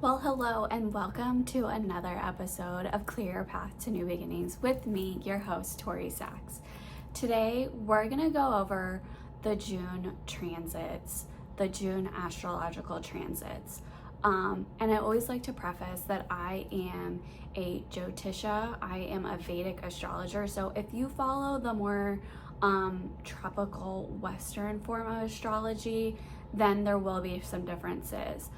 Well, hello and welcome to another episode of Clear Your Path to New Beginnings with me, your host, Tory Sachs. Today, we're going to go over the June transits, the June astrological transits. And I always like to preface that I am a Jyotisha, I am a Vedic astrologer. So if you follow the more tropical Western form of astrology, then there will be some differences.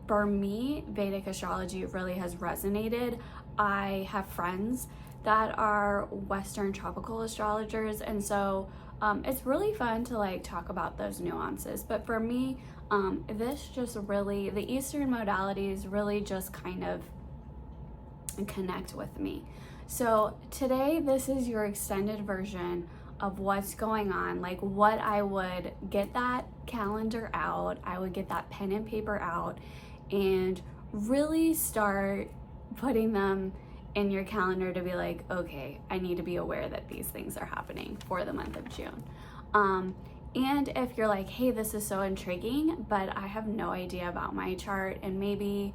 For me, Vedic astrology really has resonated. I have friends that are Western tropical astrologers, and so it's really fun to talk about those nuances. But for me, this just really, the Eastern modalities really just kind of connect with me. So today, this is your extended version of what's going on, like what I would get that calendar out, I would get that pen and paper out and really start putting them in your calendar to be like, okay, I need to be aware that these things are happening for the month of June. And if you're like, hey, this is so intriguing, but I have no idea about my chart, and maybe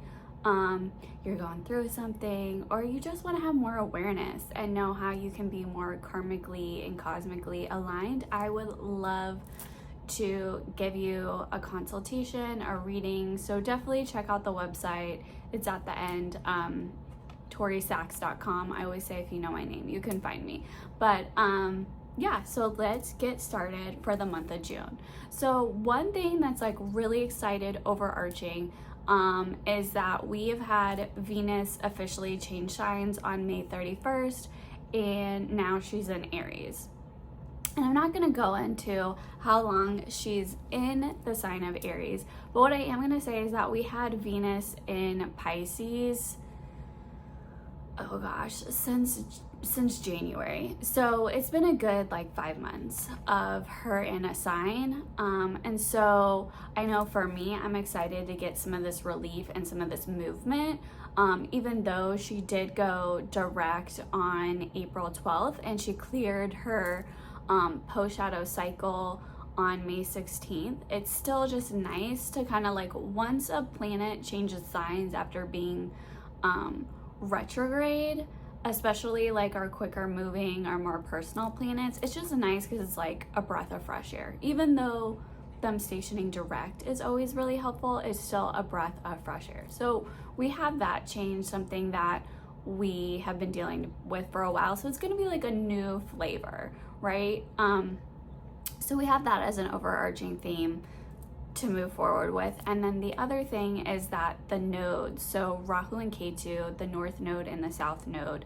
you're going through something, or you just want to have more awareness and know how you can be more karmically and cosmically aligned, I would love to give you a consultation, a reading. So definitely check out the website. It's at the end, torysachs.com. I always say if you know my name, you can find me. But yeah, so let's get started for the month of June. So one thing that's like really excited, overarching, is that we have had Venus officially change signs on May 31st, and now she's in Aries. And I'm not going to go into how long she's in the sign of Aries, but what I am going to say is that we had Venus in Pisces, oh gosh, since January. So it's been a good 5 months of her in a sign. And so I know for me, I'm excited to get some of this relief and some of this movement. Even though she did go direct on April 12th and she cleared her post-shadow cycle on May 16th, it's still just nice to kind of once a planet changes signs after being retrograde, especially our quicker moving or more personal planets, it's just nice because it's like a breath of fresh air. Even though them stationing direct is always really helpful, it's still a breath of fresh air. So we have that change, something that we have been dealing with for a while. So it's going to be like a new flavor, right? So we have that as an overarching theme to move forward with. And then the other thing is that the nodes, so Rahu and Ketu, the north node and the south node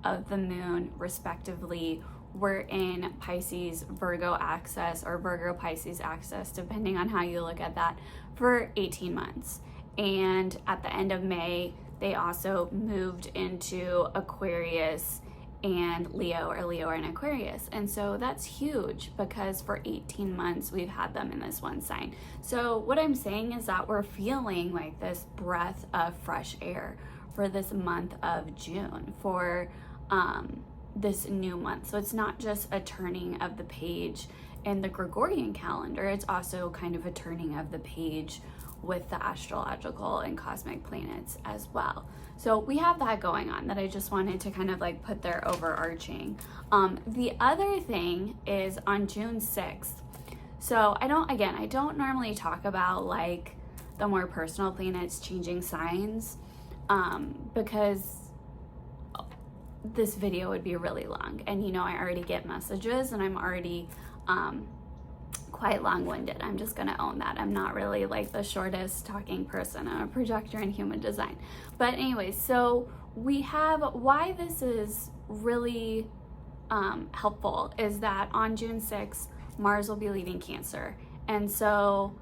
of the moon respectively, were in Pisces Virgo axis or Virgo Pisces axis, depending on how you look at that, for 18 months. And at the end of May, they also moved into Aquarius and Leo, or Leo and Aquarius. And so that's huge because for 18 months we've had them in this one sign. So what I'm saying is that we're feeling like this breath of fresh air for this month of June, for this new month. So it's not just a turning of the page in the Gregorian calendar, it's also kind of a turning of the page with the astrological and cosmic planets as well. So we have that going on that I just wanted to kind of put there overarching. The other thing is on June 6th. So I don't normally talk about the more personal planets changing signs, because this video would be really long, and I already get messages and I'm already quite long-winded. I'm just gonna own that. I'm not really the shortest talking person. I'm a projector in human design. But anyways, so we have why this is really helpful is that on June 6th, Mars will be leaving Cancer. And so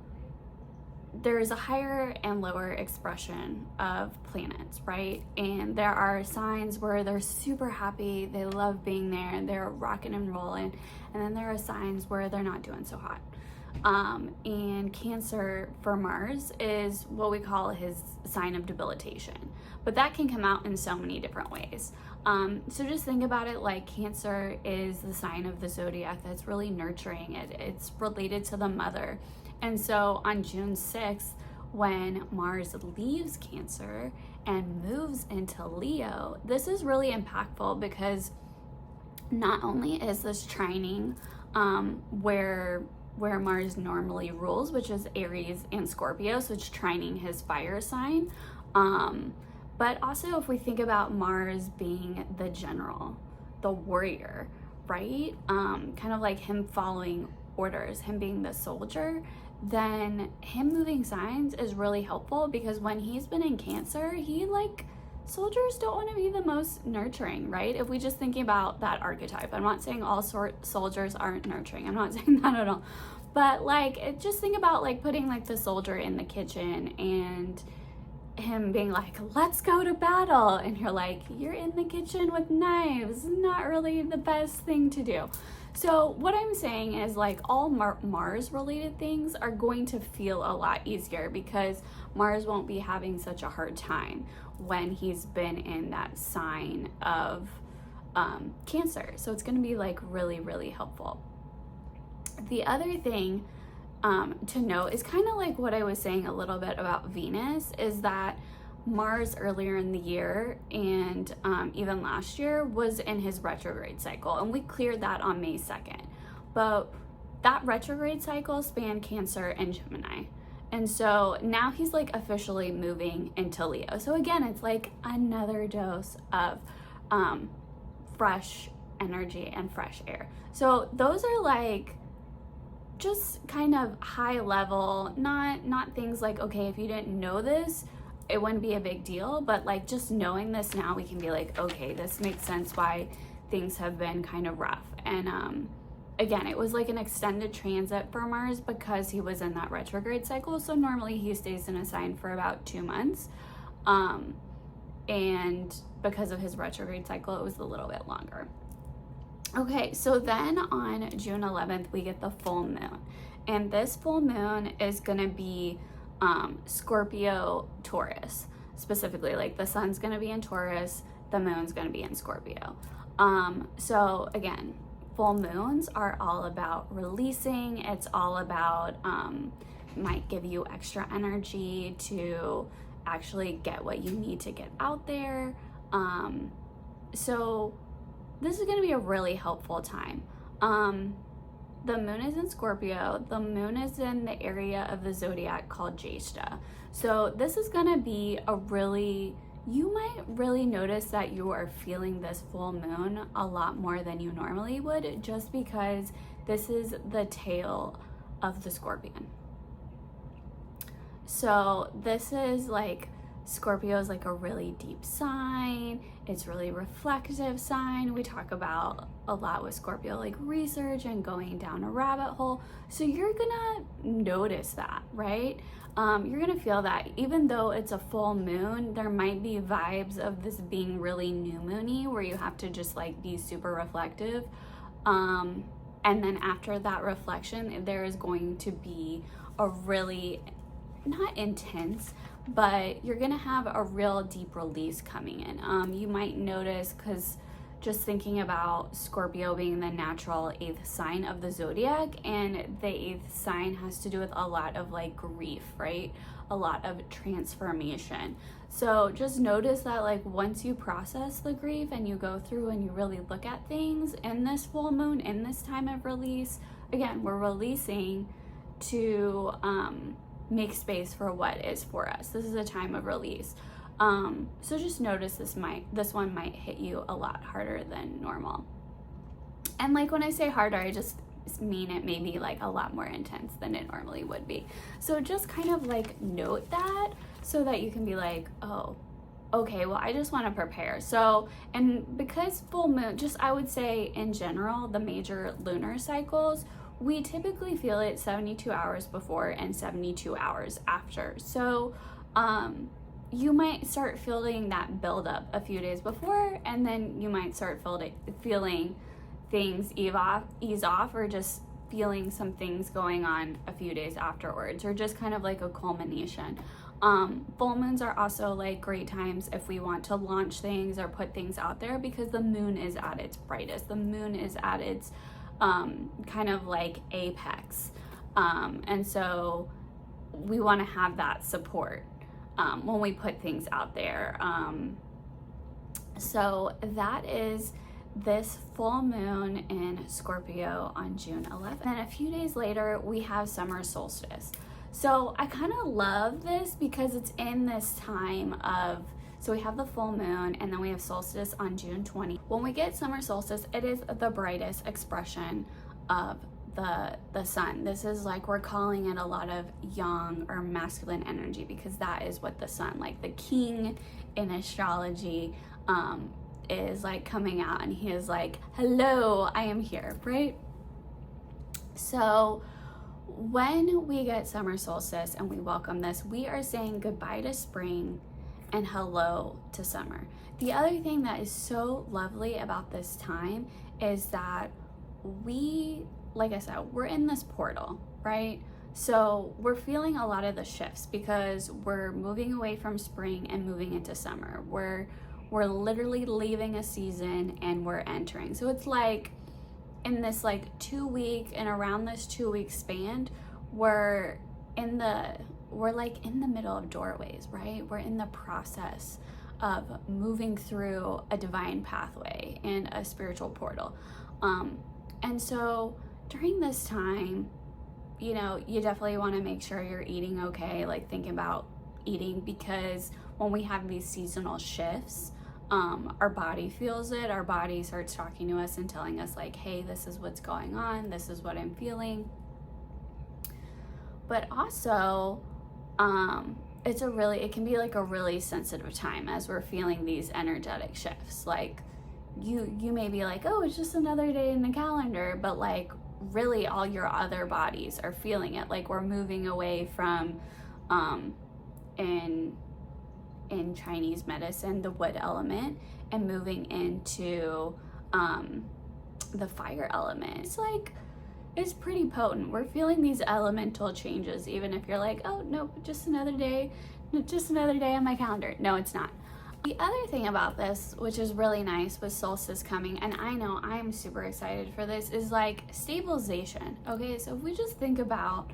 there's a higher and lower expression of planets, right? And there are signs where they're super happy, they love being there, and they're rocking and rolling. And then there are signs where they're not doing so hot. And Cancer for Mars is what we call his sign of debilitation. But that can come out in so many different ways. So just think about it like Cancer is the sign of the zodiac that's really nurturing. It's related to the mother. And so on June 6th, when Mars leaves Cancer and moves into Leo, this is really impactful because not only is this trining where Mars normally rules, which is Aries and Scorpio, so it's trining his fire sign, but also if we think about Mars being the general, the warrior, right? Kind of like him following orders, him being the soldier, then him moving signs is really helpful because when he's been in Cancer, soldiers don't want to be the most nurturing, right? If we just thinking about that archetype, I'm not saying all soldiers aren't nurturing. I'm not saying that at all. But just think about putting the soldier in the kitchen and him being like, let's go to battle. And you're like, you're in the kitchen with knives. Not really the best thing to do. So what I'm saying is all Mars related things are going to feel a lot easier because Mars won't be having such a hard time when he's been in that sign of Cancer. So it's going to be really, really helpful. The other thing to note is kind of what I was saying a little bit about Venus, is that Mars earlier in the year and even last year was in his retrograde cycle, and we cleared that on May 2nd. But that retrograde cycle spanned Cancer and Gemini. And so now he's officially moving into Leo. So again, it's another dose of fresh energy and fresh air. So those are just kind of high level, not things okay, if you didn't know this, it wouldn't be a big deal, but just knowing this now, we can be okay, this makes sense why things have been kind of rough. And again, it was an extended transit for Mars because he was in that retrograde cycle. So normally he stays in a sign for about 2 months. And because of his retrograde cycle, it was a little bit longer. Okay, so then on June 11th, we get the full moon. And this full moon is gonna be Scorpio Taurus, specifically. The sun's gonna be in Taurus, the moon's gonna be in Scorpio. So again, full moons are all about releasing. It's all about might give you extra energy to actually get what you need to get out there. So this is going to be a really helpful time. The moon is in Scorpio. The moon is in the area of the zodiac called Jeshta. So this is going to be you might really notice that you are feeling this full moon a lot more than you normally would, just because this is the tail of the scorpion. So this is Scorpio is a really deep sign. It's really reflective sign. We talk about a lot with Scorpio, research and going down a rabbit hole. So you're gonna notice that, right? You're gonna feel that even though it's a full moon, there might be vibes of this being really new moony where you have to just be super reflective. And then after that reflection, there is going to be a really, not intense, but you're gonna have a real deep release coming in. You might notice, because just thinking about Scorpio being the natural 8th sign of the zodiac, and the 8th sign has to do with a lot of grief, right? A lot of transformation. So just notice that once you process the grief and you go through and you really look at things in this full moon, in this time of release, again, we're releasing to make space for what is for us. This is a time of release. So just notice this one might hit you a lot harder than normal. And when I say harder, I just mean it may be a lot more intense than it normally would be. So just kind of note that so that you can be oh, okay, well, I just want to prepare. So, and because full moon, I would say in general, the major lunar cycles, we typically feel it 72 hours before and 72 hours after. So you might start feeling that buildup a few days before, and then you might start feeling things ease off, or just feeling some things going on a few days afterwards, or just kind of a culmination. Full moons are also great times if we want to launch things or put things out there, because the moon is at its brightest. The moon is at its kind of apex. And so we want to have that support when we put things out there. So that is this full moon in Scorpio on June 11th. Then a few days later, we have summer solstice. So I kind of love this because it's in this time of, so we have the full moon and then we have solstice on June 20. When we get summer solstice, it is the brightest expression of the sun. This is like, we're calling it a lot of yang or masculine energy, because that is what the sun, like the king in astrology, is like coming out, and he is like, hello, I am here, right? So when we get summer solstice and we welcome this, we are saying goodbye to spring and hello to summer. The other thing that is so lovely about this time is that we, like I said, we're in this portal, right? So we're feeling a lot of the shifts because we're moving away from spring and moving into summer. We're literally leaving a season and we're entering. So it's like in this like 2 week and around this 2 week span, we're like in the middle of doorways, right? We're in the process of moving through a divine pathway and a spiritual portal. And so during this time, you know, you definitely want to make sure you're eating okay, like thinking about eating, because when we have these seasonal shifts, our body feels it. Our body starts talking to us and telling us like, hey, this is what's going on. This is what I'm feeling. But also, it can be like a really sensitive time as we're feeling these energetic shifts. Like you may be like, oh, it's just another day in the calendar, but like really all your other bodies are feeling it. Like we're moving away from, in Chinese medicine, the wood element, and moving into the fire element. It's pretty potent. We're feeling these elemental changes, even if you're like, oh nope, just another day on my calendar. No, it's not. The other thing about this, which is really nice with solstice coming, and I know I'm super excited for this, is like stabilization. Okay, so if we just think about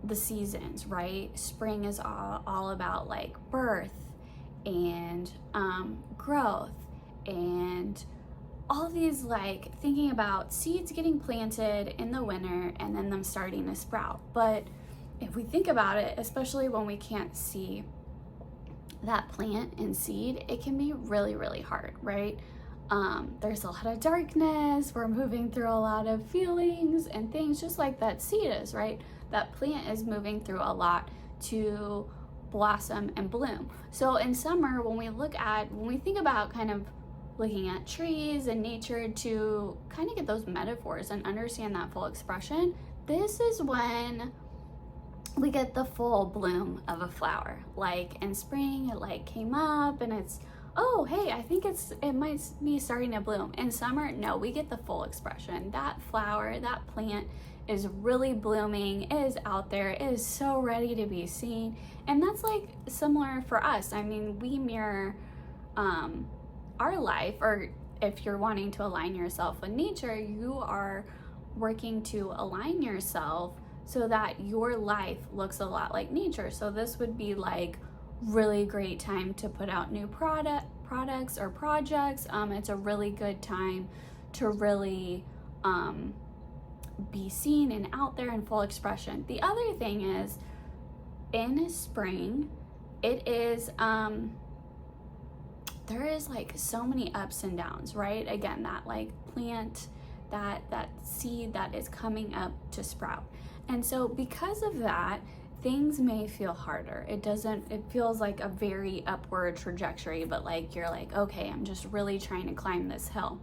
the seasons, right? Spring is all about like birth and growth and all these, like thinking about seeds getting planted in the winter and then them starting to sprout. But if we think about it, especially when we can't see that plant and seed, it can be really, really hard, right? There's a lot of darkness. We're moving through a lot of feelings and things, just like that seed is, right? That plant is moving through a lot to blossom and bloom. So in summer, when we think about kind of looking at trees and nature to kind of get those metaphors and understand that full expression, this is when we get the full bloom of a flower. Like in spring, it like came up and it's, oh, hey, I think it might be starting to bloom. In summer, no, we get the full expression. That flower, that plant is really blooming, it is out there, it is so ready to be seen. And that's like similar for us. I mean, we mirror our life, or if you're wanting to align yourself with nature, you are working to align yourself so that your life looks a lot like nature. So this would be like really great time to put out new products or projects. It's a really good time to really be seen and out there in full expression. The other thing is, in spring, it is there is like so many ups and downs, right? Again, that like plant, that seed that is coming up to sprout. And so because of that, things may feel harder. It feels like a very upward trajectory, but like you're like, okay, I'm just really trying to climb this hill.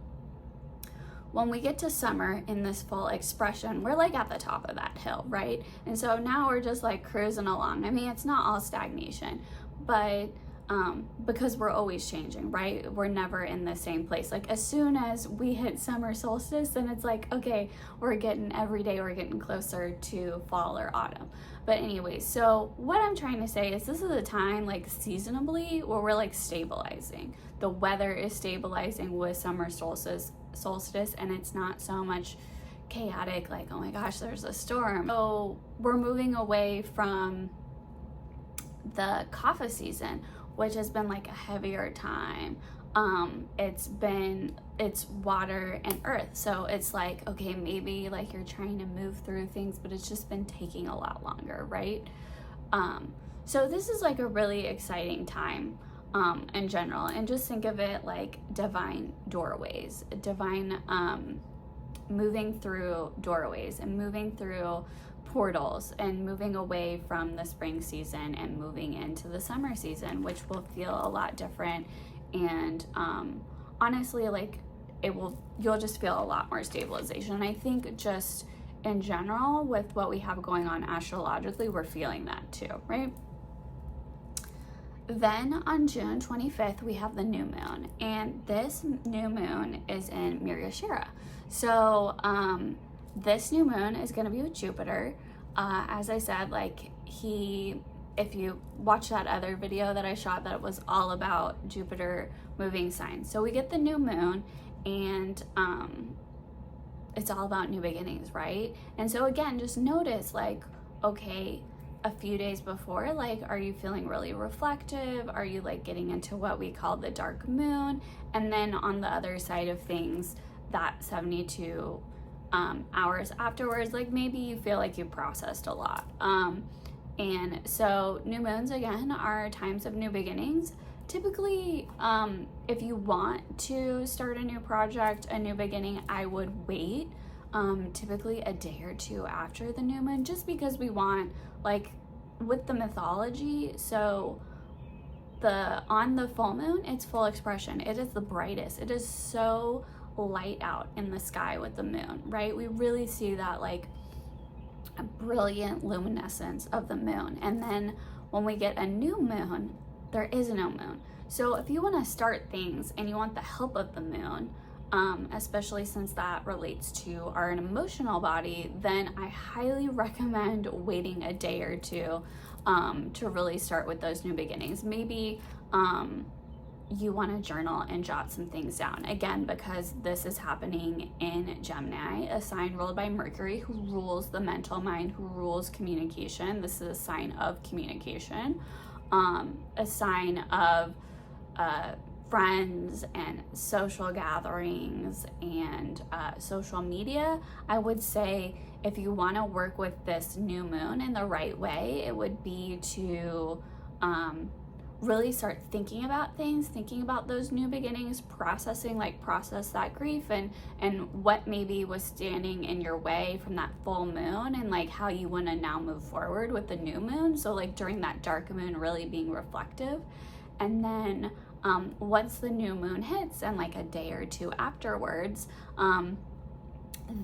When we get to summer in this full expression, we're like at the top of that hill, right? And so now we're just like cruising along. I mean, it's not all stagnation, but because we're always changing, right? We're never in the same place. Like as soon as we hit summer solstice, then it's like, okay, every day we're getting closer to fall or autumn. But anyway, so what I'm trying to say is this is a time like seasonably where we're like stabilizing. The weather is stabilizing with summer solstice, and it's not so much chaotic, like, oh my gosh, there's a storm. So we're moving away from the kapha season, which has been like a heavier time. It's water and earth, so it's like, okay, maybe like you're trying to move through things, but it's just been taking a lot longer, right? So this is like a really exciting time in general, and just think of it like divine doorways, divine moving through doorways and moving through portals and moving away from the spring season and moving into the summer season, which will feel a lot different. And honestly, like you'll just feel a lot more stabilization. And I think just in general with what we have going on astrologically, we're feeling that too, right? Then on June 25th, we have the new moon, and this new moon is in Mrigashira. So this new moon is going to be with Jupiter. As I said, like if you watch that other video that I shot, that was all about Jupiter moving signs. So we get the new moon, and it's all about new beginnings, right? And so again, just notice like, okay, a few days before, like, are you feeling really reflective? Are you like getting into what we call the dark moon? And then on the other side of things, that 72 hours afterwards, like maybe you feel like you processed a lot. And so new moons again are times of new beginnings. Typically, if you want to start a new project, a new beginning, I would wait typically a day or two after the new moon, just because we want, like with the mythology, so on the full moon, it's full expression. It is the brightest. It is so light out in the sky with the moon, right? We really see that like a brilliant luminescence of the moon. And then when we get a new moon, there is no moon. So if you want to start things and you want the help of the moon, especially since that relates to our emotional body, then I highly recommend waiting a day or two to really start with those new beginnings. Maybe you want to journal and jot some things down, again, because this is happening in Gemini, a sign ruled by Mercury, who rules the mental mind, who rules communication. This is a sign of communication, a sign of friends and social gatherings and social media. I would say if you want to work with this new moon in the right way, it would be to really start thinking about things, thinking about those new beginnings, process that grief and what maybe was standing in your way from that full moon, and like how you want to now move forward with the new moon. So like during that dark moon, really being reflective. And then once the new moon hits and like a day or two afterwards,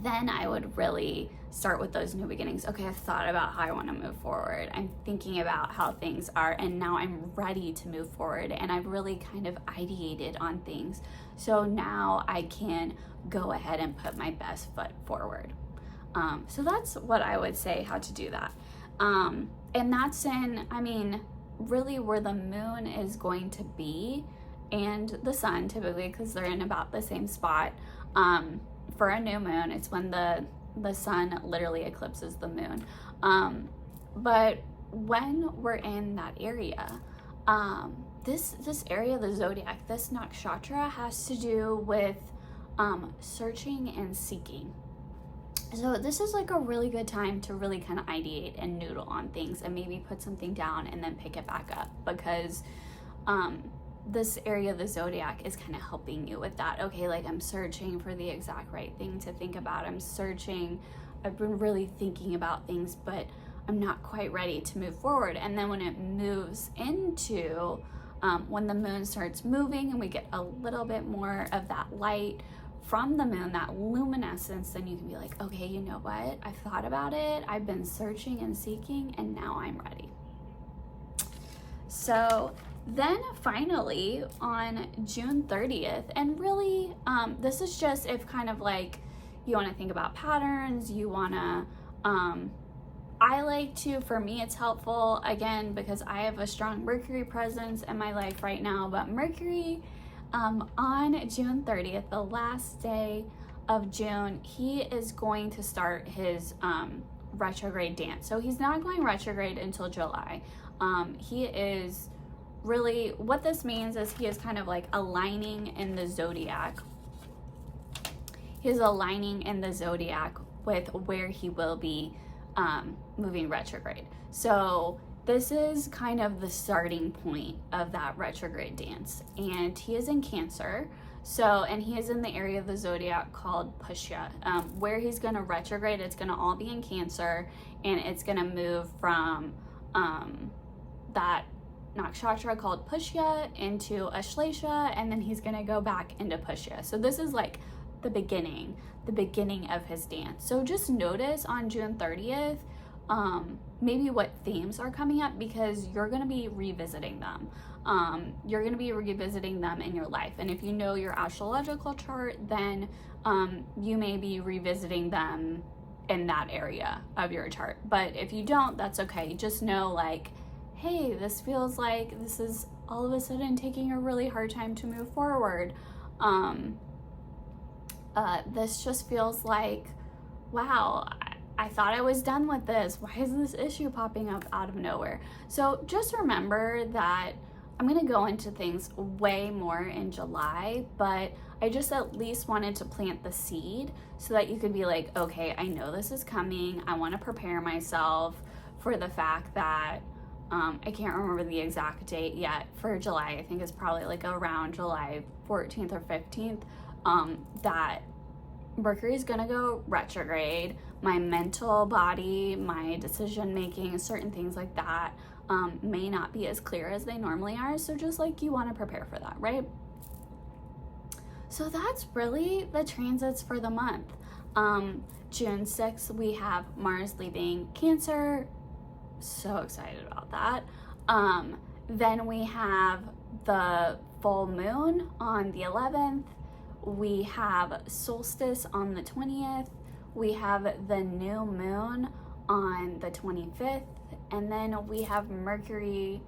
then I would really start with those new beginnings. Okay, I've thought about how I want to move forward. I'm thinking about how things are, and now I'm ready to move forward, and I've really kind of ideated on things. So now I can go ahead and put my best foot forward. So that's what I would say how to do that. And that's really where the moon is going to be, and the sun typically, because they're in about the same spot. For a new moon, it's when the sun literally eclipses the moon. But when we're in that area, this area of the zodiac, this nakshatra, has to do with searching and seeking. So this is like a really good time to really kind of ideate and noodle on things, and maybe put something down and then pick it back up, because this area of the zodiac is kind of helping you with that. Okay, like I'm searching for the exact right thing to think about. I've been really thinking about things, but I'm not quite ready to move forward. And then when it moves into, when the moon starts moving and we get a little bit more of that light from the moon, that luminescence, then you can be like, okay, you know what? I've thought about it. I've been searching and seeking, and now I'm ready. So then finally on June 30th, and really this is just if kind of like you want to think about patterns, you want to I like to, for me it's helpful, again, because I have a strong Mercury presence in my life right now, but Mercury on June 30th, the last day of June, he is going to start his retrograde dance. So he's not going retrograde until July. He is really, what this means is he is kind of like aligning in the zodiac. He's aligning in the zodiac with where he will be moving retrograde. So this is kind of the starting point of that retrograde dance. And he is in Cancer. So, and he is in the area of the zodiac called Pushya. Where he's going to retrograde, it's going to all be in Cancer, and it's going to move from that nakshatra called Pushya into Ashlesha, and then he's going to go back into Pushya. So this is like the beginning of his dance. So just notice on June 30th, maybe what themes are coming up, because you're going to be revisiting them. You're going to be revisiting them in your life. And if you know your astrological chart, then you may be revisiting them in that area of your chart. But if you don't, that's okay. Just know, like, hey, this feels like this is all of a sudden taking a really hard time to move forward. This just feels like, wow, I thought I was done with this. Why is this issue popping up out of nowhere? So just remember that I'm going to go into things way more in July, but I just at least wanted to plant the seed so that you could be like, okay, I know this is coming. I want to prepare myself for the fact that I can't remember the exact date yet for July. I think it's probably like around July 14th or 15th, that Mercury is going to go retrograde. My mental body, my decision making, certain things like that may not be as clear as they normally are. So just like you want to prepare for that, right? So that's really the transits for the month. June 6th, we have Mars leaving Cancer. So excited about that. Then we have the full moon on the 11th. We have solstice on the 20th. We have the new moon on the 25th. And then we have Mercury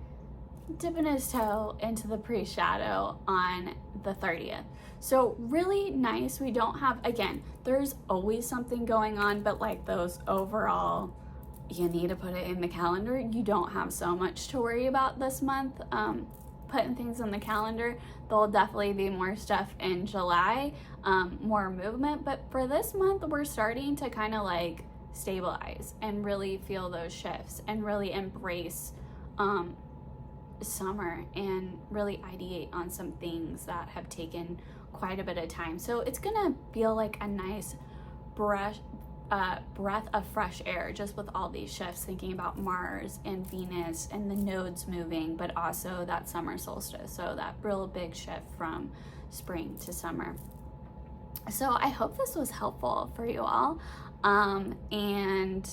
dipping his toe into the pre-shadow on the 30th. So really nice. We don't have, again, there's always something going on, but like those overall, you need to put it in the calendar. You don't have so much to worry about this month. Putting things in the calendar. There'll definitely be more stuff in July, more movement, but for this month we're starting to kind of like stabilize and really feel those shifts and really embrace summer and really ideate on some things that have taken quite a bit of time. So it's gonna feel like a nice breath of fresh air just with all these shifts, thinking about Mars and Venus and the nodes moving, but also that summer solstice. So that real big shift from spring to summer. So I hope this was helpful for you all. And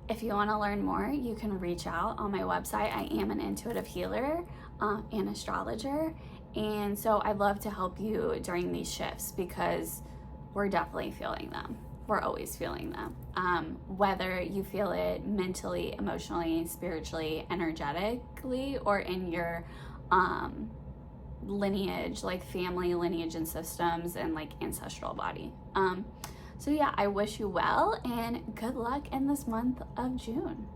if you want to learn more, you can reach out on my website. I am an intuitive healer and astrologer. And so I'd love to help you during these shifts because we're definitely feeling them. We're always feeling them. Whether you feel it mentally, emotionally, spiritually, energetically, or in your lineage, like family lineage and systems and like ancestral body. So yeah, I wish you well and good luck in this month of June.